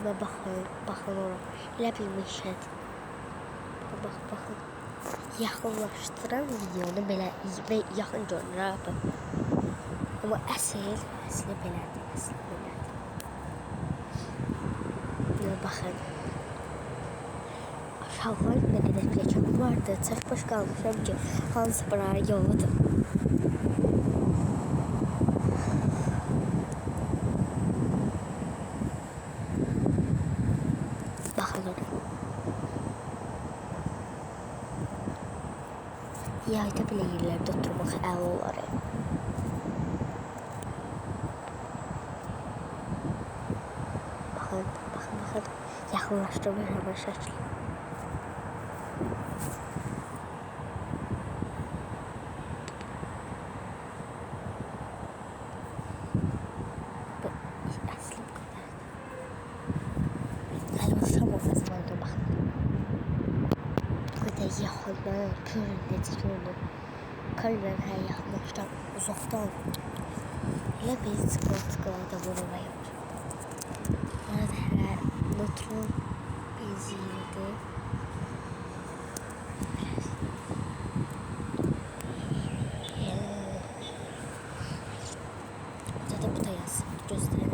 Ve bakın ora. Elə bilmişəm. Baxın. Yaxınlaşdıran videonu belə və yaxın görünür abi. Amma əsli belədir, Buna baxın. Aşağılar nə qədər plakam vardı. Çaşbaş qalmışam ki, hansı buraya yoludur. Baxın ora. Yayda belə yerlərdə oturmaq əla olar. Bakın. Yaxınlaşdırmış hemen şəkli. Bu əsli bu qədərdir. Hələ uşaq olmasına baxın. Bu qədər yaxından görün, necə görünür. Kalben hər yaxınlaşdan, uzaqdan. Elə bir çıxıqlarda vurulmayır. Arada hər notron benziyirdi. Zaten bu da yazsın, gösterelim.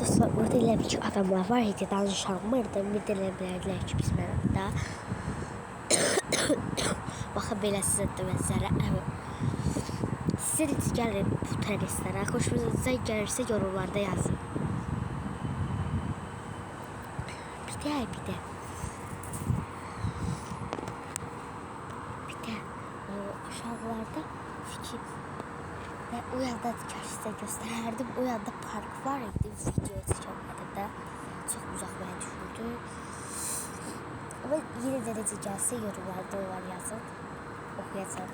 Dostlar, orada elə bir ki adamlar var idi, danışanmırdı. Bir də elə bilərdilər ki, biz mənimdə. Baxın, belə sizə də mənzərə. Sizə də gəlin bu tərəslərə. Xoşunuza gəlirsə yorumlarda yazın. Bir də o aşağılarda fikir. Ve o yanda size göstererdim. O yanda park var idi. Video çəkmədim də. Çox uzaq mənə düşürdü. Ama yine de necə gəlsə yorumlarda var yazın. Oxuyacağım.